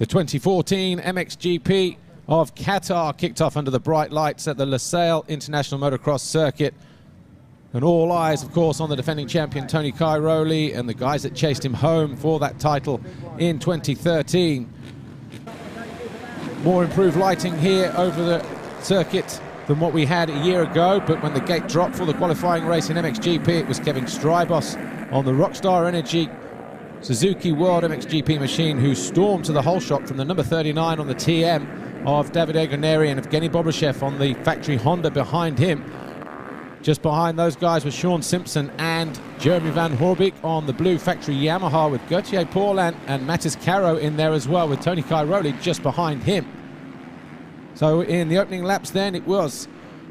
The 2014 MXGP of Qatar kicked off under the bright lights at the Lusail International Motocross Circuit. And all eyes, of course, on the defending champion Tony Cairoli and the guys that chased him home for that title in 2013. More improved lighting here over the circuit than what we had a year ago, but when the gate dropped for the qualifying race in MXGP, it was Kevin Strybos on the Rockstar Energy Suzuki World MXGP machine who stormed to the whole shot from the number 39 on the TM of Davide Goneri and Evgeny Bobryshev on the factory Honda behind him. Just behind those guys was Sean Simpson and Jeremy Van Horbeke on the blue factory Yamaha, with Gauthier Paulin and Mattis Caro in there as well, with Tony Cairoli just behind him. So in the opening laps then, it was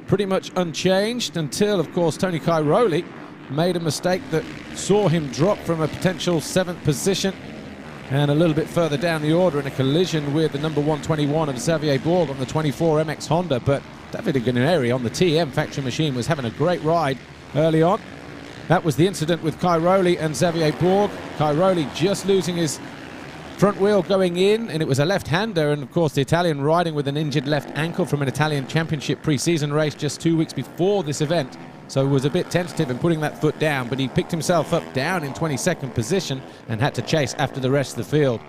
pretty much unchanged until, of course, Tony Cairoli made a mistake that saw him drop from a potential 7th position and a little bit further down the order in a collision with the number 121 of Xavier Bourg on the 24 MX Honda. But Davide Goneri on the TM factory machine was having a great ride early on. That was the incident with Cairoli and Xavier Bourg. Cairoli just losing his front wheel going in, and it was a left-hander, and of course the Italian riding with an injured left ankle from an Italian championship pre-season race just 2 weeks before this event. So was a bit tentative in putting that foot down, but he picked himself up down in 22nd position and had to chase after the rest of the field.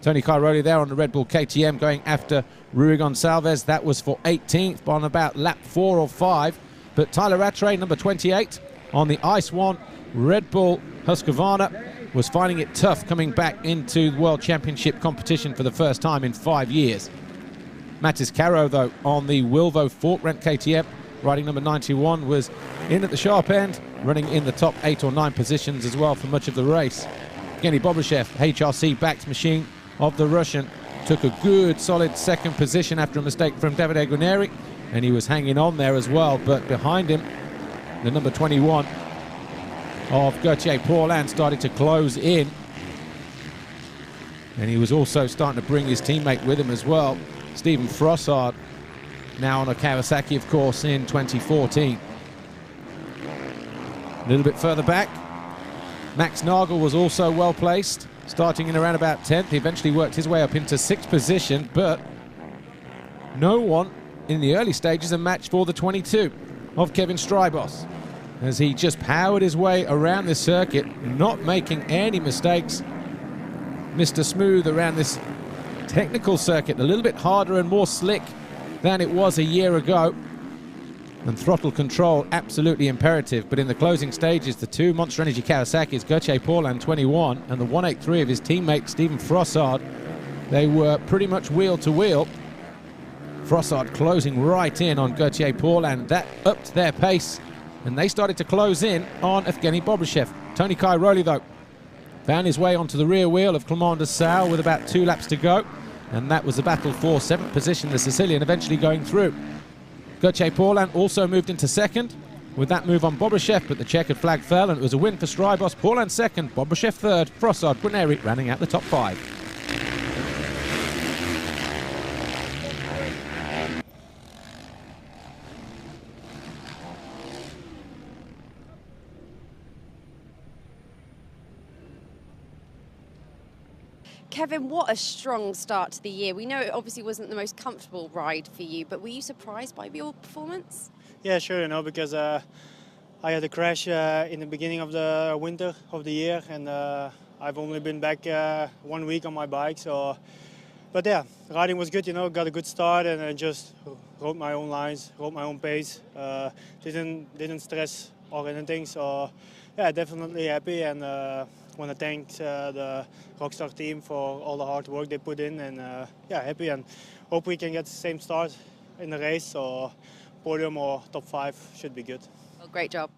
Tony Cairoli there on the Red Bull KTM going after Rui Gonçalves. That was for 18th on about lap 4 or 5. But Tyler Rattray, number 28, on the Ice One Red Bull Husqvarna, was finding it tough coming back into the World Championship competition for the first time in 5 years. Mattis Caro, though, on the Wilvo Fork Rent KTM, riding number 91, was in at the sharp end, running in the top 8 or 9 positions as well for much of the race. Evgeny Bobryshev, HRC-backed machine of the Russian, took a good solid 2nd position after a mistake from Davide Goneri, and he was hanging on there as well. But behind him, the number 21 of Gauthier Paulin started to close in, and he was also starting to bring his teammate with him as well, Stephen Frossard, now on a Kawasaki, of course, in 2014. A little bit further back, Max Nagel was also well placed, starting in around about 10th. He eventually worked his way up into 6th position, but no one in the early stages a match for the 22 of Kevin Strybos, as he just powered his way around this circuit, not making any mistakes. Mr. Smooth around this technical circuit, a little bit harder and more slick than it was a year ago, and throttle control absolutely imperative. But in the closing stages, the 2 Monster Energy Kawasaki's, Gauthier Paulin 21 and the 183 of his teammate Stephen Frossard, they were pretty much wheel to wheel. Frossard closing right in on Gauthier Paulin. That upped their pace, and they started to close in on Evgeny Bobryshev. Tony Cairoli, though, found his way onto the rear wheel of Clement de Sau with about 2 laps to go, and that was the battle for 7th position, the Sicilian eventually going through. Gauthier Paulin also moved into 2nd with that move on Bobryshev, but the checkered flag fell, and it was a win for Strybos. Paulin 2nd, Bobryshev 3rd, Frossard, Goneri rounding out the top 5. Kevin, what a strong start to the year. We know it obviously wasn't the most comfortable ride for you, but were you surprised by your performance? Yeah, sure, because I had a crash in the beginning of the winter of the year, and I've only been back 1 week on my bike. But yeah, riding was good, got a good start, and I just rode my own lines, rode my own pace, didn't stress or anything. So yeah, definitely happy, and want to thank the Rockstar team for all the hard work they put in, and yeah, happy, and hope we can get the same start in the race, or podium or top 5 should be good. Well, great job.